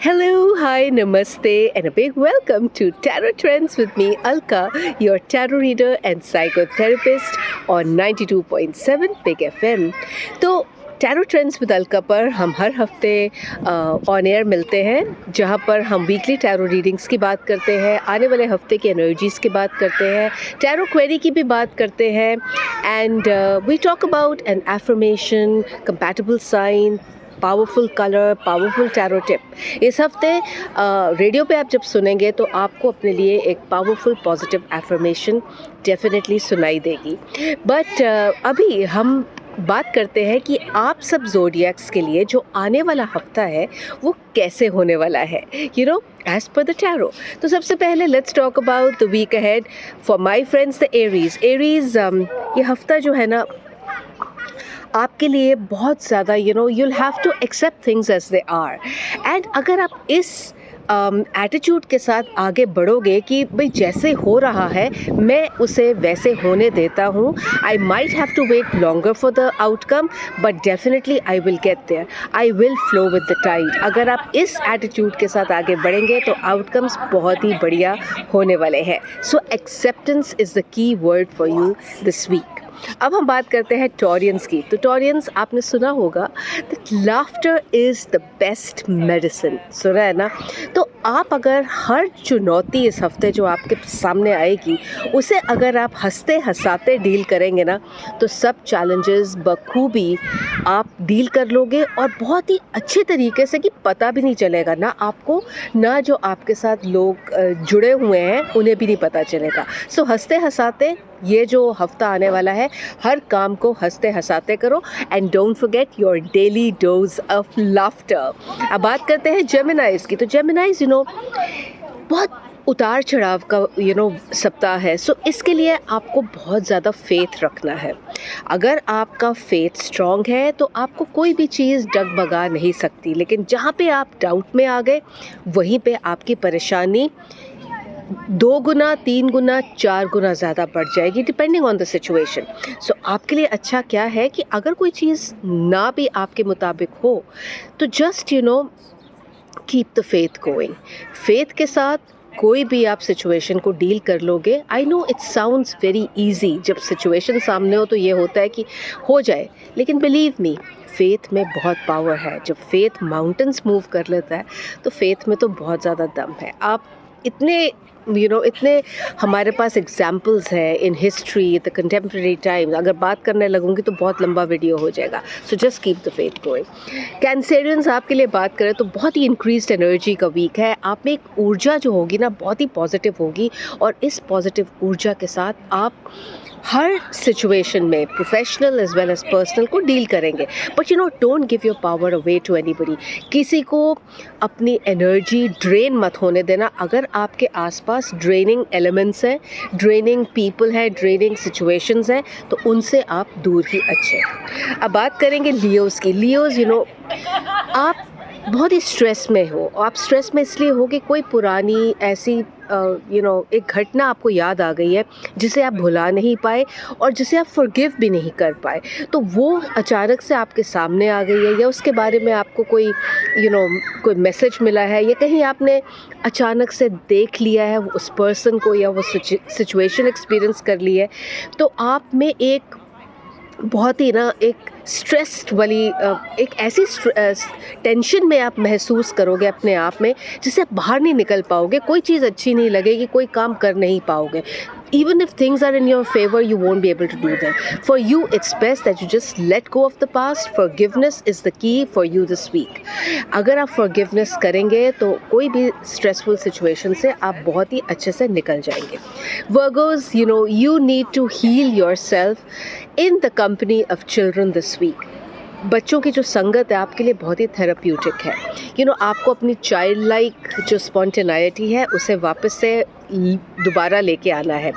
Hello, hi, namaste, and a big welcome to Tarot Trends with me, Alka, your tarot reader and psychotherapist on 92.7 Big FM. तो tarot trends with Alka पर हम हर हफ्ते on air मिलते हैं, जहां पर हम वीकली टैरो रीडिंग्स की बात करते हैं, आने वाले हफ्ते की एनर्जीज़ की बात करते हैं, टैरो क्वेरी की भी बात करते हैं, and we talk about an affirmation, compatible sign, powerful colour, powerful tarot tip. इस हफ्ते रेडियो पे आप जब सुनेंगे तो आपको अपने लिए एक पावरफुल पॉजिटिव एफर्मेशन डेफिनेटली सुनाई देगी। बट अभी हम बात करते हैं कि आप सब ज़ोडिएक्स के लिए जो आने वाला हफ्ता है वो कैसे होने वाला है, एज पर द टैरो। तो सबसे पहले let's talk about the week ahead for my friends the Aries. ये हफ्ता जो है ना, आपके लिए बहुत ज़्यादा you'll have to accept things as they are, and अगर आप इस एटीट्यूड के साथ आगे बढ़ोगे कि भाई जैसे हो रहा है मैं उसे वैसे होने देता हूँ, I might have to wait longer for the outcome but definitely I will get there, I will flow with the tide. अगर आप इस एटीट्यूड के साथ आगे बढ़ेंगे तो आउटकम्स बहुत ही बढ़िया होने वाले हैं। So acceptance is the key word for you this week. अब हम बात करते हैं टॉरियंस की। तो टॉरियंस, आपने सुना होगा that laughter is the best medicine, सुना है ना। तो आप अगर हर चुनौती इस हफ्ते जो आपके सामने आएगी उसे अगर आप हंसते हंसाते डील करेंगे ना, तो सब चैलेंजेस बखूबी आप डील कर लोगे और बहुत ही अच्छे तरीके से, कि पता भी नहीं चलेगा ना आपको, ना जो आपके साथ लोग जुड़े हुए हैं उन्हें भी नहीं पता चलेगा। सो हंसते हंसाते ये जो हफ्ता आने वाला है, हर काम को हंसते हंसाते करो, and don't forget your daily dose of laughter. अब बात करते हैं जेमिनाइज की। तो जेमिनाइज बहुत उतार चढ़ाव का सप्ताह है। सो इसके लिए आपको बहुत ज़्यादा फेथ रखना है। अगर आपका फेथ स्ट्रॉन्ग है तो आपको कोई भी चीज़ डगमगा नहीं सकती, लेकिन जहाँ पे आप डाउट में आ गए वहीं पे आपकी परेशानी 2 गुना, 3 गुना, 4 गुना ज़्यादा बढ़ जाएगी, डिपेंडिंग ऑन द सिचुएशन। सो आपके लिए अच्छा क्या है कि अगर कोई चीज़ ना भी आपके मुताबिक हो तो just keep the faith going. Faith के साथ कोई भी आप सिचुएशन को डील कर लोगे। I know it sounds very easy, जब सिचुएशन सामने हो तो ये होता है कि हो जाए, लेकिन बिलीव मी, फेथ में बहुत पावर है। जब फेथ माउंटेन्स मूव कर लेता है तो फेथ में तो बहुत ज़्यादा दम है। आप इतने इतने हमारे पास एग्जाम्पल्स हैं in history, the contemporary times. अगर बात करने लगूंगी तो बहुत लंबा वीडियो हो जाएगा। So just keep the faith going. Cancerians, आपके लिए बात करें तो बहुत ही इंक्रीज्ड एनर्जी का वीक है। आप में एक ऊर्जा जो होगी ना, बहुत ही पॉजिटिव होगी, और इस पॉजिटिव ऊर्जा के साथ आप हर सिचुएशन में, professional as well as personal, को डील करेंगे। But don't give your power away to anybody. किसी को अपनी एनर्जी ड्रेन मत होने देना। अगर आपके आसपास ड्रेनिंग एलिमेंट्स हैं, ड्रेनिंग पीपल हैं, ड्रेनिंग सिचुएशंस हैं, तो उनसे आप दूर ही अच्छे। अब बात करेंगे लियोज़ की। लियोज़, आप बहुत ही स्ट्रेस में हो। आप स्ट्रेस में इसलिए हो कि कोई पुरानी ऐसी एक घटना आपको याद आ गई है जिसे आप भुला नहीं पाए और जिसे आप फॉरगिव भी नहीं कर पाए। तो वो अचानक से आपके सामने आ गई है, या उसके बारे में आपको कोई कोई मैसेज मिला है, या कहीं आपने अचानक से देख लिया है उस पर्सन को, या वो सिचुएशन एक्सपीरियंस कर ली है। तो आप में एक बहुत ही एक स्ट्रेस्ड वाली, एक ऐसी टेंशन में आप महसूस करोगे अपने आप में, जिससे आप बाहर नहीं निकल पाओगे। कोई चीज़ अच्छी नहीं लगेगी, कोई काम कर नहीं पाओगे। Even if things are in your favor, you won't be able to do them. For you, it's best that you just let go of the past. Forgiveness is the key for you this week. अगर आप forgiveness करेंगे तो कोई भी stressful situation से आप बहुत ही अच्छे से निकल जाएंगे। Virgos, you need to heal yourself in the company of children this week. बच्चों की जो संगत है आपके लिए बहुत ही थेराप्यूटिक है। आपको अपनी चाइल्ड लाइक जो स्पॉन्टेनिटी है उसे वापस से दोबारा लेके आना है।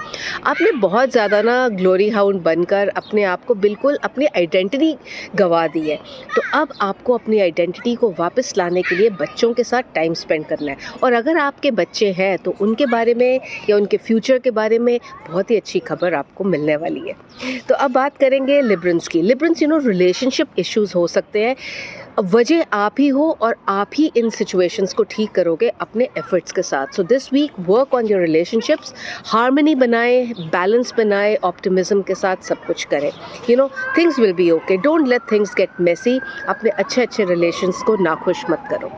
आपने बहुत ज़्यादा ग्लोरी हाउंड बनकर अपने आप को बिल्कुल अपनी आइडेंटिटी गंवा दी है। तो अब आपको अपनी आइडेंटिटी को वापस लाने के लिए बच्चों के साथ टाइम स्पेंड करना है। और अगर आपके बच्चे हैं तो उनके बारे में या उनके फ्यूचर के बारे में बहुत ही अच्छी खबर आपको मिलने वाली है। तो अब बात करेंगे लिब्रेंस की। लिब्रेंस, रिलेशनशिप इश्यूज़ हो सकते हैं। वजह आप ही हो और आप ही इन सिचुएशंस को ठीक करोगे अपने एफर्ट्स के साथ. So this week work on your relationships, harmony बनाए, बैलेंस बनाए, ऑप्टिमिज्म के साथ सब कुछ करें. Things will be okay. Don't let things get messy. अपने अच्छे अच्छे रिलेशंस को नाखुश मत करो.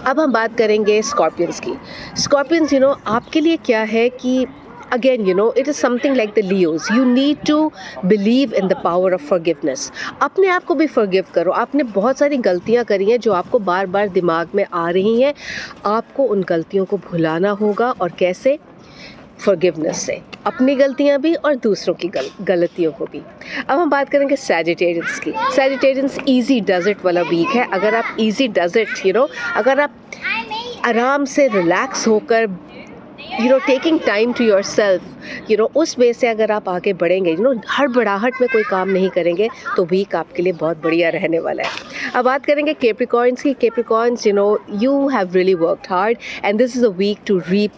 अब हम बात करेंगे स्कॉर्पियंस की. स्कॉर्पियंस आपके लिए क्या है कि again, it is something like the Leos. You need to believe in the power of forgiveness. अपने आप को भी forgive करो. आपने बहुत सारी गलतियाँ करी हैं जो आपको बार बार दिमाग में आ रही हैं. आपको उन गलतियों को भुलाना होगा. और कैसे? forgiveness से. अपनी गलतियाँ भी और दूसरों की गलतियों को भी. अब हम बात करेंगे सैजिटेरियंस की. सैजिटेरियंस easy does it वाला वीक है. अगर आप easy does it, अगर आप आराम से रिलैक्स होकर taking time to yourself, उस वे से अगर आप आगे बढ़ेंगे, हड़बड़ाहट में कोई काम नहीं करेंगे, तो वीक आपके लिए बहुत बढ़िया रहने वाला है. अब बात करेंगे कैप्रिकॉर्न्स की. Capricorns, you have really worked hard and this is a week to reap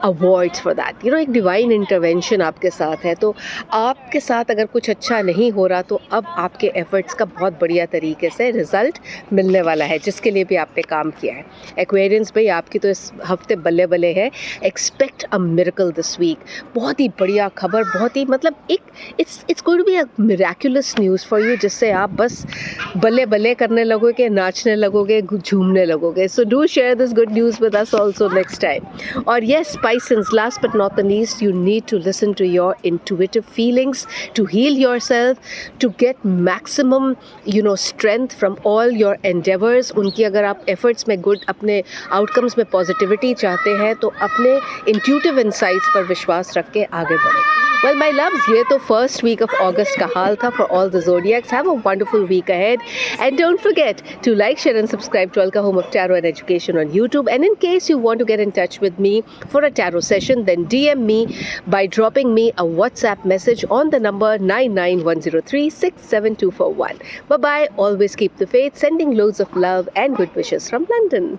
rewards for that. एक डिवाइन इंटरवेंशन आपके साथ है. तो आपके साथ अगर कुछ अच्छा नहीं हो रहा तो अब आपके एफर्ट्स का बहुत बढ़िया तरीके से रिज़ल्ट मिलने वाला है, जिसके लिए भी आपने काम किया है. एक्वेरियंस भाई, आपकी तो इस हफ्ते बल्ले बल्ले है. Expect a miracle this week. बहुत ही बढ़िया खबर, बहुत ही मतलब it's going to be a miraculous news for you, जिससे आप बस बल्ले बल्ले करने लगोगे, नाचने लगोगे, झूमने लगोगे. So do share this good news with us also next time. और yes, Pisces, last but not the least, you need to listen to your intuitive feelings to heal yourself, to get maximum, strength from all your endeavors. उनकी अगर आप efforts में good, अपने outcomes में positivity चाहते हैं, तो अपने intuitive insights पर विश्वास रख के आगे बढ़ें. Well, my loves, ये तो first week of August का हाल था for all the zodiacs. Have a wonderful week ahead. And don't forget to like, share and subscribe to Alka Home of Tarot and Education on YouTube. And in case you want to get in touch with me for a tarot session, then DM me by dropping me a WhatsApp message on the number 99103 67241. Bye-bye. Always keep the faith. Sending loads of love and good wishes from London.